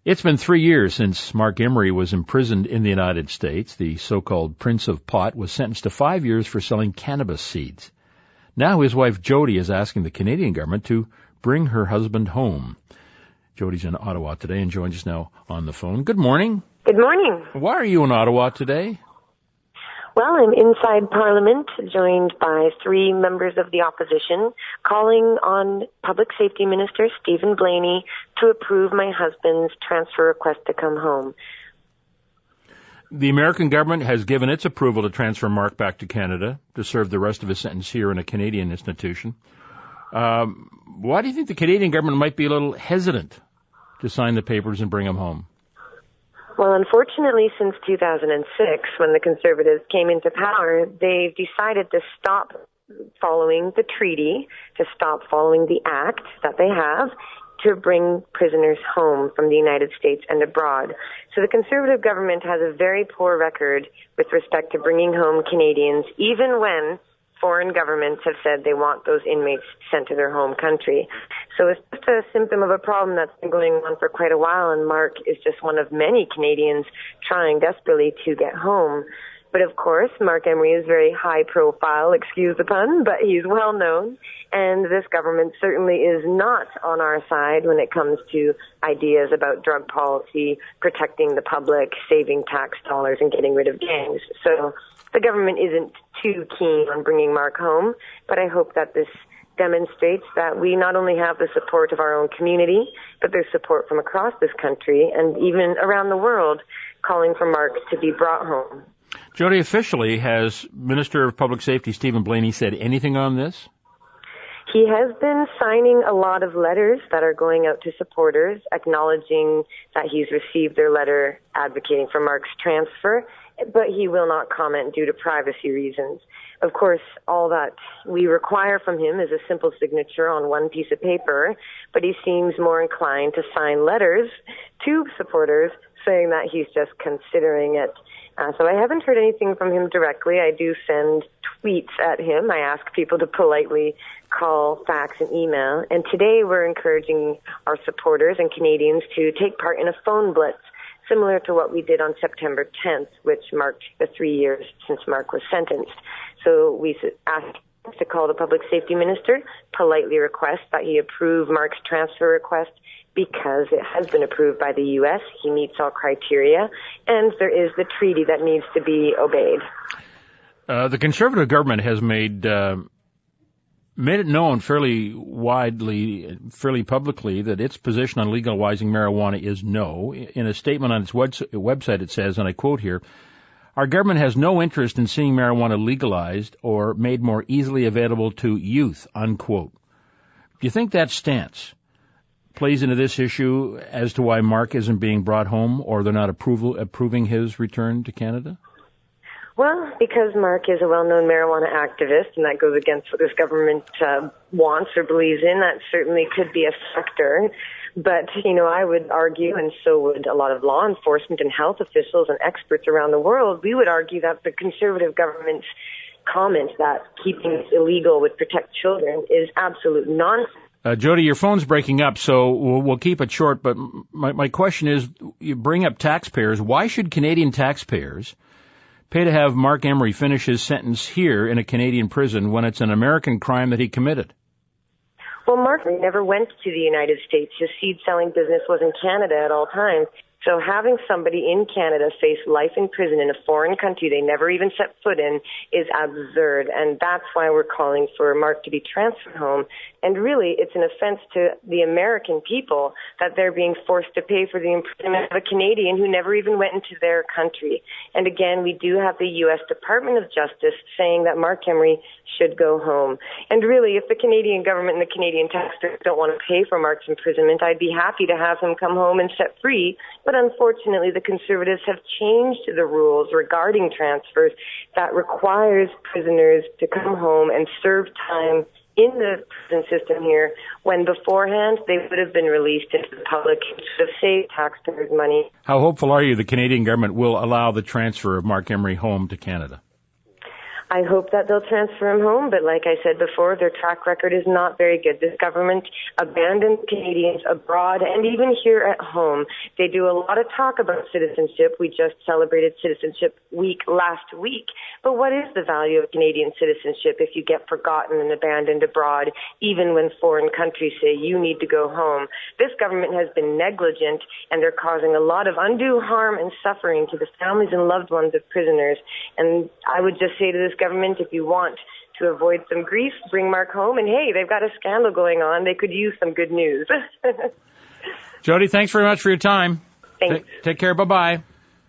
It's been 3 years since Marc Emery was imprisoned in the United States. The so-called Prince of Pot was sentenced to 5 years for selling cannabis seeds. Now his wife Jodie is asking the Canadian government to bring her husband home. Jodie's in Ottawa today and joins us now on the phone. Good morning. Good morning. Why are you in Ottawa today? Well, I'm inside Parliament, joined by 3 members of the opposition, calling on Public Safety Minister Stephen Blaney to approve my husband's transfer request to come home. The American government has given its approval to transfer Marc back to Canada to serve the rest of his sentence here in a Canadian institution. Why do you think the Canadian government might be a little hesitant to sign the papers and bring him home? Well, unfortunately, since 2006, when the Conservatives came into power, they've decided to stop following the treaty, to stop following the act that they have to bring prisoners home from the United States and abroad. So the Conservative government has a very poor record with respect to bringing home Canadians, even when foreign governments have said they want those inmates sent to their home country. So it's just a symptom of a problem that's been going on for quite a while, and Marc is just one of many Canadians trying desperately to get home. But of course, Marc Emery is very high profile, excuse the pun, but he's well known, and this government certainly is not on our side when it comes to ideas about drug policy, protecting the public, saving tax dollars, and getting rid of gangs. So the government isn't too keen on bringing Marc home, but I hope that this demonstrates that we not only have the support of our own community, but there's support from across this country and even around the world calling for Marc to be brought home. Jodie, officially, has Minister of Public Safety Stephen Blaney said anything on this? He has been signing a lot of letters that are going out to supporters, acknowledging that he's received their letter advocating for Marc's transfer, but he will not comment due to privacy reasons. Of course, all that we require from him is a simple signature on one piece of paper, but he seems more inclined to sign letters to supporters saying that he's just considering it. So I haven't heard anything from him directly. I do send tweets at him. I ask people to politely call, fax, and email. And today we're encouraging our supporters and Canadians to take part in a phone blitz, similar to what we did on September 10th, which marked the 3 years since Marc was sentenced. So we asked to call the Public Safety Minister, politely request that he approve Marc's transfer request because it has been approved by the U.S., he meets all criteria, and there is the treaty that needs to be obeyed. The Conservative government has made it known fairly widely, fairly publicly, that its position on legalizing marijuana is no. In a statement on its website, it says, and I quote here, "Our government has no interest in seeing marijuana legalized or made more easily available to youth," unquote. Do you think that stance plays into this issue as to why Marc isn't being brought home or they're not approving his return to Canada? Well, because Marc is a well-known marijuana activist, and that goes against what this government wants or believes in, that certainly could be a factor. But, I would argue, and so would a lot of law enforcement and health officials and experts around the world, we would argue that the Conservative government's comment that keeping it illegal would protect children is absolute nonsense. Jodie, your phone's breaking up, so we'll keep it short. But my question is, you bring up taxpayers. Why should Canadian taxpayers pay to have Marc Emery finish his sentence here in a Canadian prison when it's an American crime that he committed? Well, Marc never went to the United States. His seed-selling business was in Canada at all times. So having somebody in Canada face life in prison in a foreign country they never even set foot in is absurd. And that's why we're calling for Marc to be transferred home. And really, it's an offense to the American people that they're being forced to pay for the imprisonment of a Canadian who never even went into their country. And again, we do have the U.S. Department of Justice saying that Marc Emery should go home. And really, if the Canadian government and the Canadian taxpayers don't want to pay for Marc's imprisonment, I'd be happy to have him come home and set free. But unfortunately, the Conservatives have changed the rules regarding transfers that requires prisoners to come home and serve time in the prison system here, when beforehand they would have been released into the public, which would have saved taxpayers money. How hopeful are you the Canadian government will allow the transfer of Marc Emery home to Canada? I hope that they'll transfer him home, but like I said before, their track record is not very good. This government abandons Canadians abroad and even here at home. They do a lot of talk about citizenship. We just celebrated Citizenship Week last week. But what is the value of Canadian citizenship if you get forgotten and abandoned abroad, even when foreign countries say you need to go home? This government has been negligent, and they're causing a lot of undue harm and suffering to the families and loved ones of prisoners. And I would just say to this government, if you want to avoid some grief, bring Marc home. And hey, they've got a scandal going on. They could use some good news. Jodie, thanks very much for your time. Thanks. Take care. Bye-bye.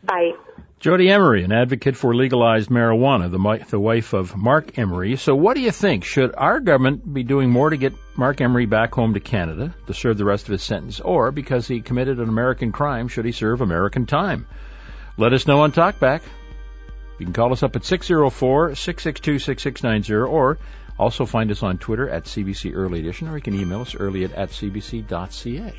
Bye. Jodie Emery, an advocate for legalized marijuana, the wife of Marc Emery. So what do you think? Should our government be doing more to get Marc Emery back home to Canada to serve the rest of his sentence? Or because he committed an American crime, should he serve American time? Let us know on Talkback. You can call us up at 604-662-6690 or also find us on Twitter at CBC Early Edition, or you can email us early at cbc.ca.